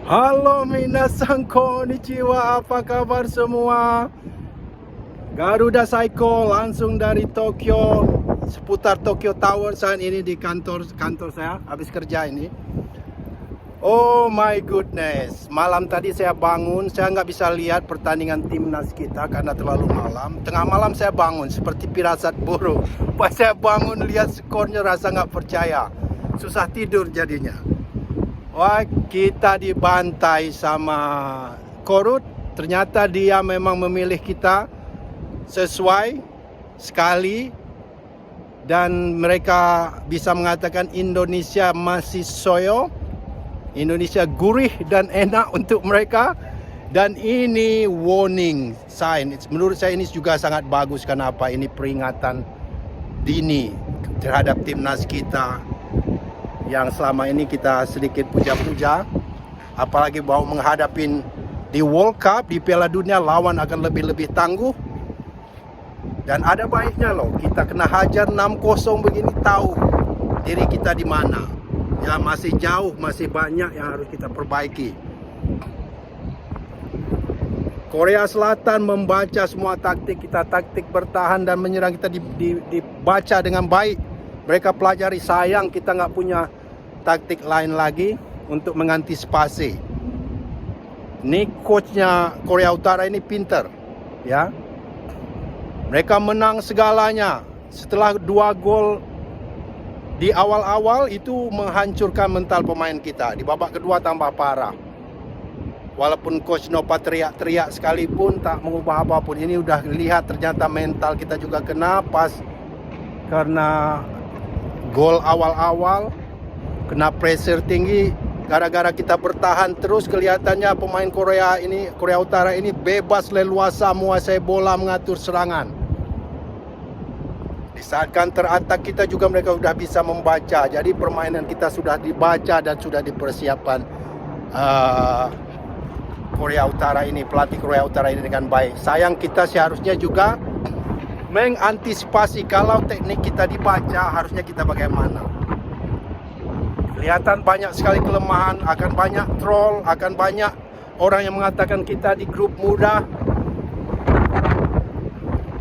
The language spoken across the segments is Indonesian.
Halo minasan konnichiwa, apa kabar semua? Garuda Psycho langsung dari Tokyo, seputar Tokyo Tower saat ini di kantor saya, habis kerja ini. Oh my goodness, malam tadi saya bangun, saya nggak bisa lihat pertandingan timnas kita karena terlalu malam. Tengah malam saya bangun, seperti pirasat buruk. Pas saya bangun lihat skornya rasa nggak percaya, susah tidur jadinya. Wah, kita dibantai sama Korut. Ternyata dia memang memilih kita sesuai sekali. Dan mereka bisa mengatakan Indonesia masih soyo. Indonesia gurih dan enak untuk mereka. Dan ini warning sign. Menurut saya ini juga sangat bagus. Kenapa? Ini peringatan dini terhadap timnas kita yang selama ini kita sedikit puja-puja, apalagi mau menghadapin di World Cup, di Piala Dunia, lawan akan lebih-lebih tangguh. Dan ada baiknya loh, kita kena hajar 6-0 begini, tahu diri kita di mana. Ya masih jauh, masih banyak yang harus kita perbaiki. Korea Selatan membaca semua taktik kita, taktik bertahan dan menyerang kita dibaca dengan baik. Mereka pelajari, sayang kita nggak punya taktik lain lagi untuk mengantisipasi. Ini coachnya Korea Utara ini pinter, ya. Mereka menang segalanya. Setelah 2 gol di awal-awal itu menghancurkan mental pemain kita. Di babak kedua tambah parah. Walaupun Coach Nova teriak-teriak sekalipun tak mengubah apapun. Ini udah lihat ternyata mental kita juga kena pas karena gol awal-awal, kena pressure tinggi. Gara-gara kita bertahan terus, kelihatannya pemain Korea Utara ini bebas leluasa menguasai bola, mengatur serangan. Di saat counter attack kita juga mereka sudah bisa membaca. Jadi permainan kita sudah dibaca dan sudah dipersiapkan Korea Utara ini, pelatih Korea Utara ini dengan baik. Sayang kita seharusnya juga mengantisipasi kalau teknik kita dibaca, harusnya kita bagaimana. Kelihatan banyak sekali kelemahan, akan banyak troll, akan banyak orang yang mengatakan kita di grup mudah.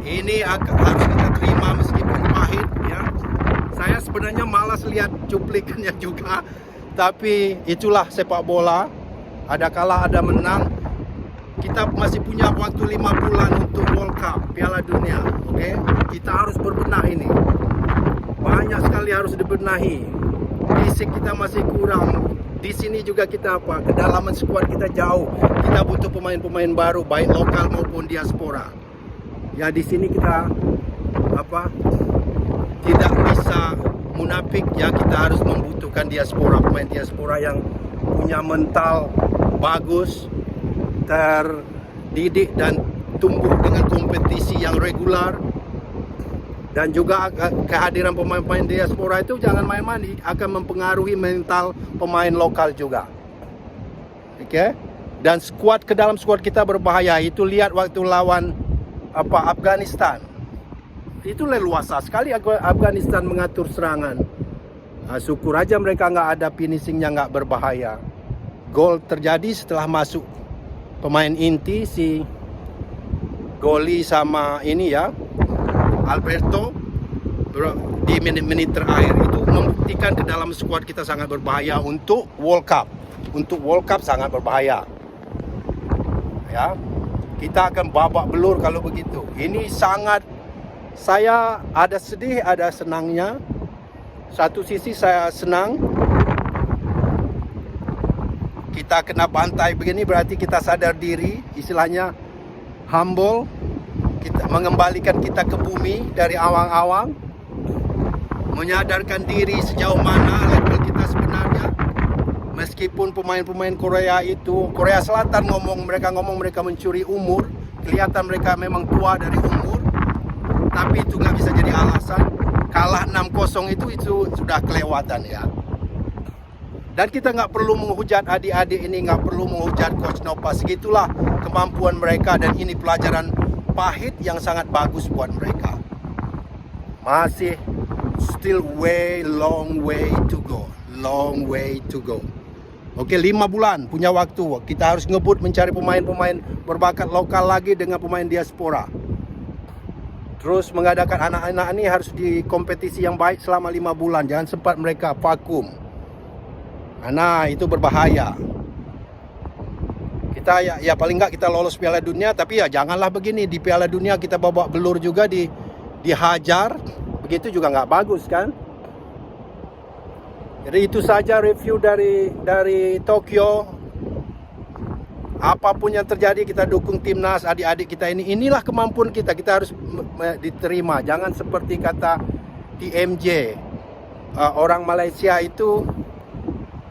Ini harus kita terima meskipun pahit, ya. Saya sebenarnya malas lihat cuplikannya juga, tapi itulah sepak bola. Ada kalah, ada menang. Kita masih punya waktu 5 bulan untuk World Cup, Piala Dunia, oke? Kita harus berbenah ini. Banyak sekali harus dibenahi. Fisik kita masih kurang. Di sini juga kita kedalaman skuad kita jauh. Kita butuh pemain-pemain baru, baik lokal maupun diaspora. Ya di sini kita tidak bisa munafik, ya kita harus membutuhkan diaspora, pemain diaspora yang punya mental bagus, terdidik dan tumbuh dengan kompetisi yang regular. Dan juga kehadiran pemain-pemain diaspora itu jangan main-main, akan mempengaruhi mental pemain lokal juga. Oke? Dan ke dalam skuad kita berbahaya. Itu lihat waktu lawan Afghanistan. Itu leluasa sekali Afghanistan mengatur serangan. Syukur aja mereka nggak ada finishingnya, nggak berbahaya. Gol terjadi setelah masuk pemain inti si Goli sama ini ya Alberto di menit-menit terakhir itu membuktikan ke dalam skuad kita sangat berbahaya untuk World Cup. Untuk World Cup sangat berbahaya. Ya. Kita akan babak belur kalau begitu. Ini sangat, saya ada sedih, ada senangnya. Satu sisi saya senang kita kena bantai begini, berarti kita sadar diri, istilahnya humble. Kita mengembalikan kita ke bumi dari awang-awang, menyadarkan diri sejauh mana level kita sebenarnya. Meskipun pemain-pemain Korea Selatan mereka mencuri umur, kelihatan mereka memang tua dari umur, tapi itu nggak bisa jadi alasan. Kalah 6-0 itu sudah kelewatan, ya. Dan kita nggak perlu menghujat adik-adik ini, nggak perlu menghujat Coach Nova. Segitulah kemampuan mereka, dan ini pelajaran pahit yang sangat bagus buat mereka. Masih still long way to go. Oke, 5 bulan punya waktu. Kita harus ngebut mencari pemain-pemain berbakat lokal lagi dengan pemain diaspora. Terus mengadakan anak-anak ini harus di kompetisi yang baik selama 5 bulan. Jangan sempat mereka vakum. Nah, itu berbahaya. Kita ya paling nggak kita lolos Piala Dunia, tapi ya janganlah begini. Di Piala Dunia kita bawa belur juga dihajar. Begitu juga nggak bagus kan? Jadi itu saja review dari Tokyo. Apapun yang terjadi kita dukung timnas adik-adik kita ini. Inilah kemampuan kita. Kita harus diterima. Jangan seperti kata TMJ. Orang Malaysia itu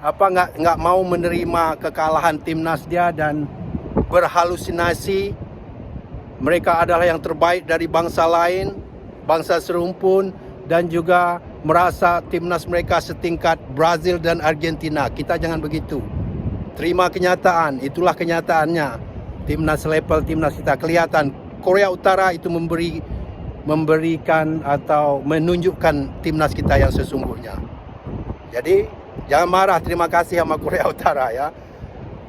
nggak mau menerima kekalahan timnas dia dan berhalusinasi. Mereka adalah yang terbaik dari bangsa lain, bangsa serumpun, dan juga merasa timnas mereka setingkat Brazil dan Argentina. Kita jangan begitu. Terima kenyataan, itulah kenyataannya. Timnas level timnas kita kelihatan. Korea Utara itu memberikan atau menunjukkan timnas kita yang sesungguhnya. Jadi jangan marah, terima kasih sama Korea Utara ya.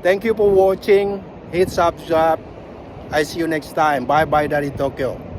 Thank you for watching. Hit subscribe. I see you next time. Bye bye dari Tokyo.